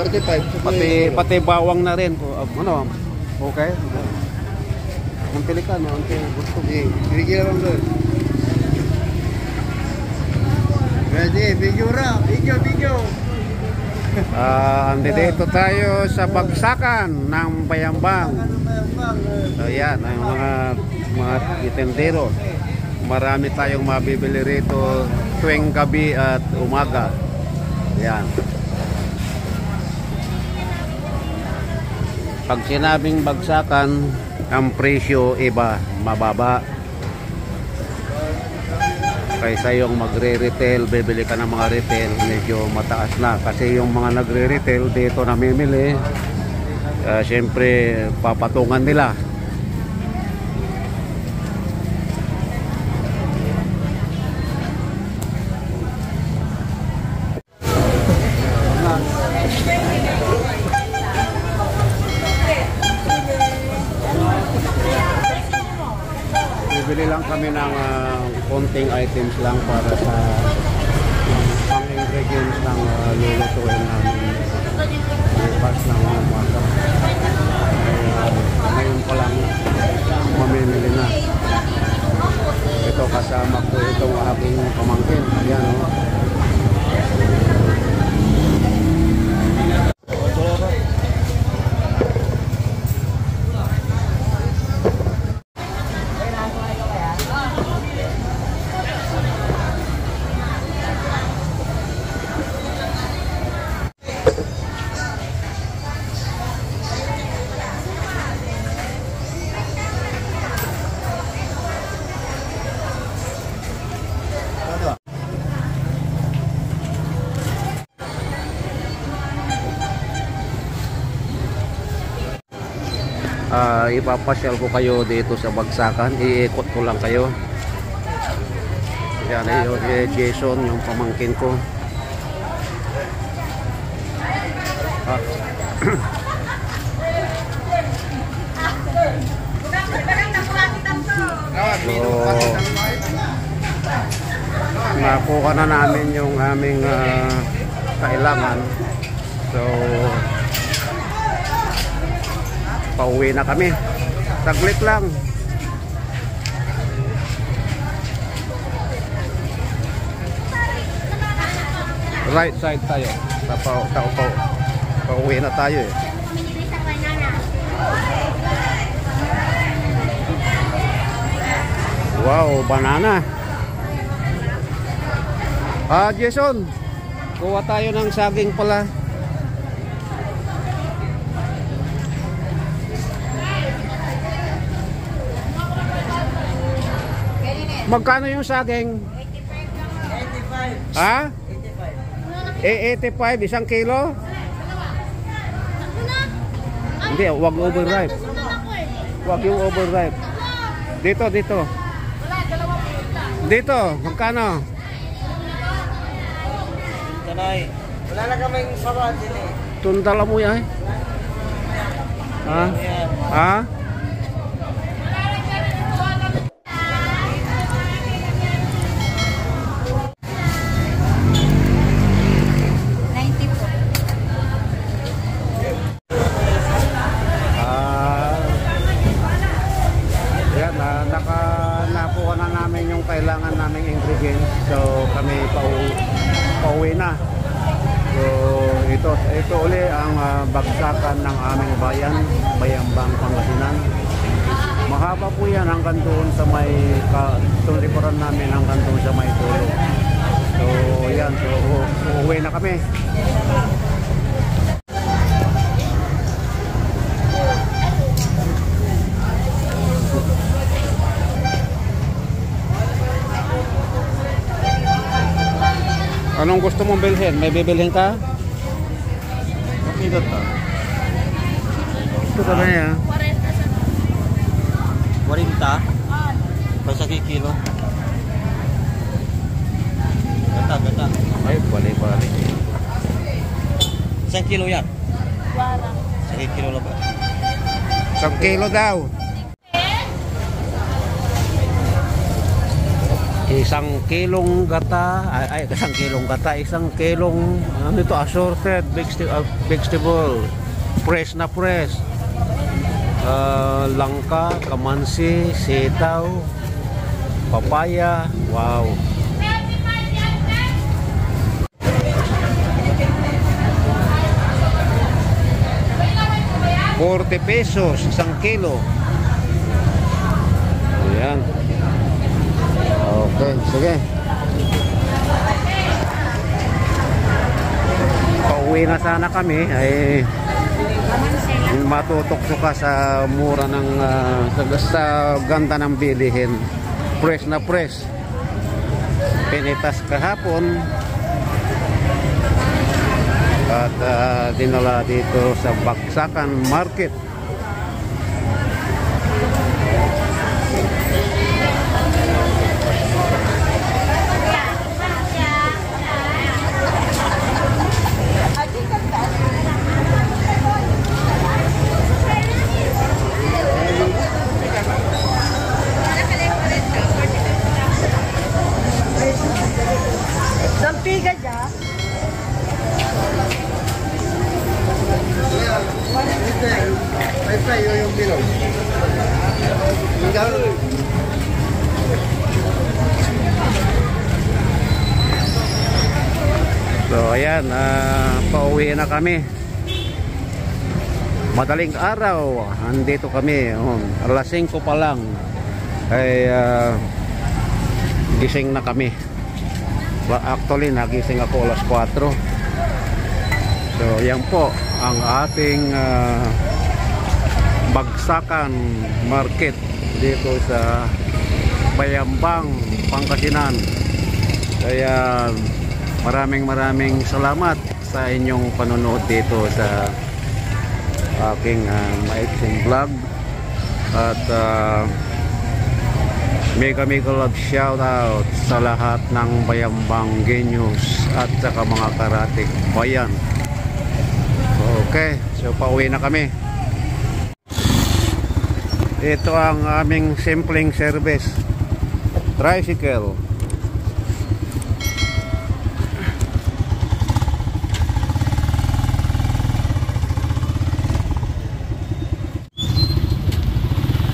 Pati bawang na rin. Ano? Okay. Ang pilikan, no? Ang gusto. Bigyan lang doon. Ready, video. Andito tayo sa bagsakan ng Bayambang. So yan, ang mga itendero. Marami tayong mabibili rito tuwing gabi at umaga. Yan. Pag sinabing bagsakan, ang presyo iba, mababa. Kaysa yung magre-retail, bibili ka ng mga retail, medyo mataas na. Kasi yung mga nagre-retail dito namimili, syempre papatungan nila. Bibili lang kami ng konting items lang para sa pang-ingredients ng lulutuin namin bukas ng umaga. Ngayon pa lang mamimili na. Ito kasama ko itong aking pamangkin. Ayan o. Ipapasyal ko kayo dito sa bagsakan, iikot ko lang kayo. Yan yung Jason, yung pamangkin ko. So nakuha na namin yung aming kailangan. So pauwi na kami. Saglit lang. Right side tayo. Pauwi na tayo eh. Wow, banana. Jason, kuha tayo ng saging pala. Magkano yung saging? 85. Ha? 85. 85, isang kilo? Hindi, wag overripe. Wag yung overripe. Dito. Dito, magkano? Wala na kaming sarad din eh. Tundala mo yan. Ha? Ha? Nakuha na namin yung kailangan naming ingredients. So kami pauwi na. So ito uli ang bagsakan ng aming bayan, Bayambang, Pangasinan. Mahaba po yan hanggang doon sa may likuran namin, hanggang doon sa may tulo. So yan, so uuwi na kami. Anong gusto mong bilhin? May bibilhin ka? Ito to. Ito ka na yan. 40? Basta kilo. Gata. Ay, bali. Isang kilo yan? Wala. Isang kilo lang ba? Isang kilo daw. Isang kilong gata, isang kilong ano ito, assorted vegetable, fresh na fresh. Langka, kamansi, sitaw, papaya. Wow. ₱40 isang kilo. Ayan. Okay, sige. Pauwi na sana kami ay matutok ka sa mura ng sa ganda ng bilihin. Fresh na fresh. Pinitas kahapon at dinala dito sa Bagsakan Market. Sampiga dya. Yung kilo. So ayan, pauwi na kami. Madaling araw, andito kami. Alas 5 pa lang ay gising na kami. Actually, nagising ako alas 4. So yan po ang ating Bagsakan Market dito sa Bayambang, Pangasinan. Kaya maraming salamat sa inyong panonood dito sa aking maiksing vlog. At mega love shout out sa lahat ng Bayambang Genius at saka mga karatig bayan. Okay, so pauwi na kami. Ito ang aming simpleng service, tricycle.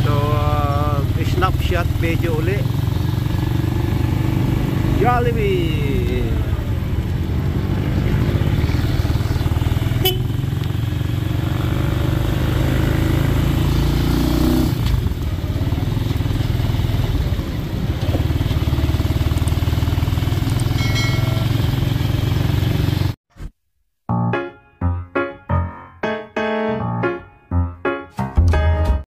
So snapshot video uli. Jollibee.